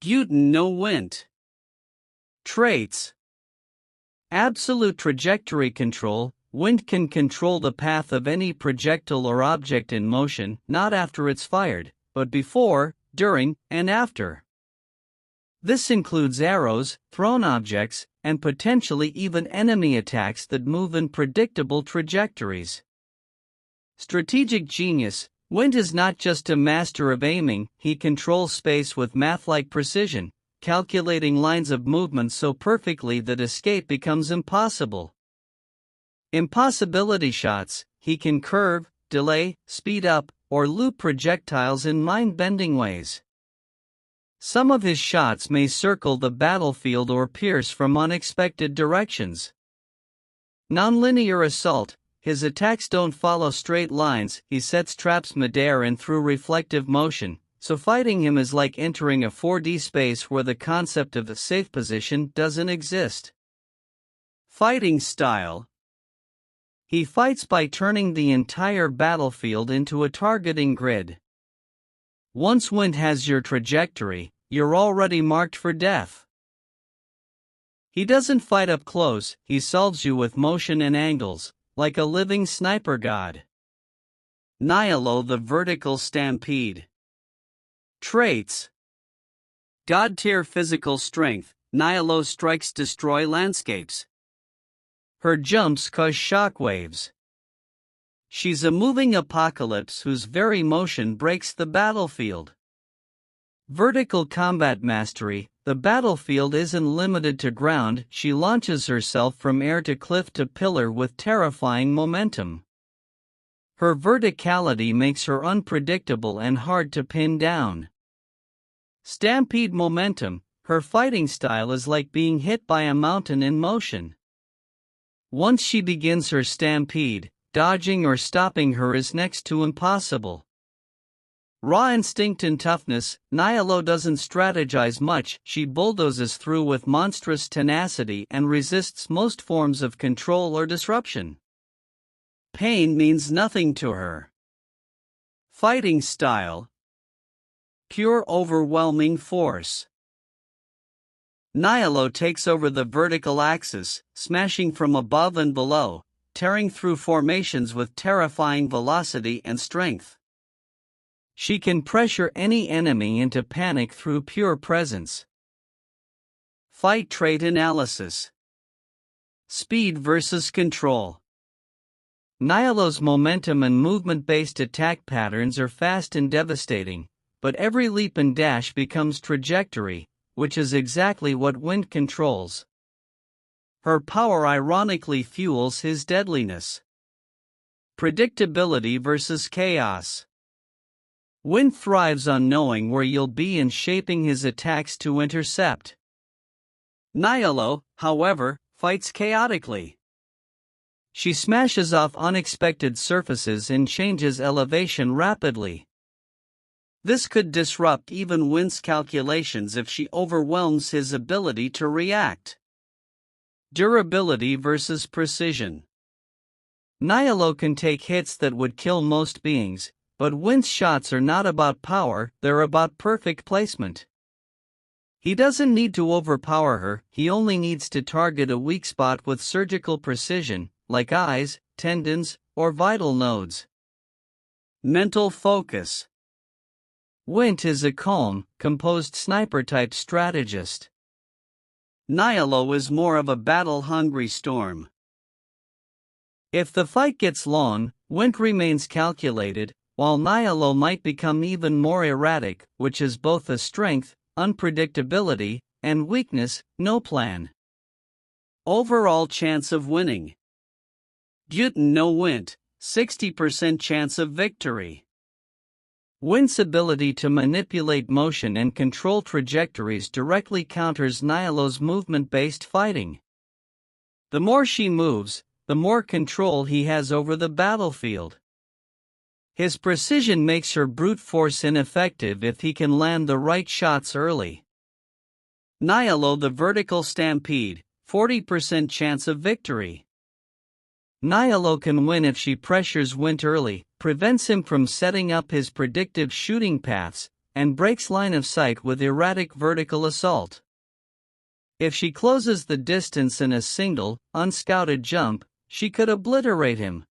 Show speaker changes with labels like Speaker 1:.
Speaker 1: Gyouten no Wint. Traits. Absolute trajectory control. Wint can control the path of any projectile or object in motion, not after it's fired, but before, during, and after. This includes arrows, thrown objects, and potentially even enemy attacks that move in predictable trajectories. Strategic genius. Wint is not just a master of aiming, he controls space with math-like precision, calculating lines of movement so perfectly that escape becomes impossible. Impossibility shots. He can curve, delay, speed up, or loop projectiles in mind-bending ways. Some of his shots may circle the battlefield or pierce from unexpected directions. Nonlinear assault. His attacks don't follow straight lines, he sets traps midair and through reflective motion, so fighting him is like entering a 4D space where the concept of a safe position doesn't exist. Fighting style. He fights by turning the entire battlefield into a targeting grid. Once Wint has your trajectory, you're already marked for death. He doesn't fight up close, he solves you with motion and angles, like a living sniper god. Nihilo the vertical stampede. Traits. God-tier physical strength. Nihilo strikes destroy landscapes. Her jumps cause shockwaves. She's a moving apocalypse whose very motion breaks the battlefield. Vertical combat mastery. The battlefield isn't limited to ground, she launches herself from air to cliff to pillar with terrifying momentum. Her verticality makes her unpredictable and hard to pin down. Stampede momentum. Her fighting style is like being hit by a mountain in motion. Once she begins her stampede, dodging or stopping her is next to impossible. Raw instinct and toughness. Nihilo doesn't strategize much, she bulldozes through with monstrous tenacity and resists most forms of control or disruption. Pain means nothing to her. Fighting style. Pure overwhelming force. Nihilo takes over the vertical axis, smashing from above and below, tearing through formations with terrifying velocity and strength. She can pressure any enemy into panic through pure presence. Fight trait analysis. Speed versus control. Nihilo's momentum and movement-based attack patterns are fast and devastating, but every leap and dash becomes trajectory, which is exactly what Wint controls. Her power ironically fuels his deadliness. Predictability versus chaos. Wint thrives on knowing where you'll be and shaping his attacks to intercept. Nihilo, however, fights chaotically. She smashes off unexpected surfaces and changes elevation rapidly. This could disrupt even Wint's calculations if she overwhelms his ability to react. Durability versus precision. Nihilo can take hits that would kill most beings, but Wint's shots are not about power, they're about perfect placement. He doesn't need to overpower her, he only needs to target a weak spot with surgical precision, like eyes, tendons, or vital nodes. Mental focus. Wint is a calm, composed sniper-type strategist. Nihilo is more of a battle-hungry storm. If the fight gets long, Wint remains calculated, while Nihilo might become even more erratic, which is both a strength, unpredictability, and weakness, no plan. Overall chance of winning. Gyouten no Wint, 60% chance of victory. Wint's ability to manipulate motion and control trajectories directly counters Nihilo's movement-based fighting. The more she moves, the more control he has over the battlefield. His precision makes her brute force ineffective if he can land the right shots early. Nihilo the vertical stampede, 40% chance of victory. Nihilo can win if she pressures Wint early, prevents him from setting up his predictive shooting paths, and breaks line of sight with erratic vertical assault. If she closes the distance in a single, unscouted jump, she could obliterate him.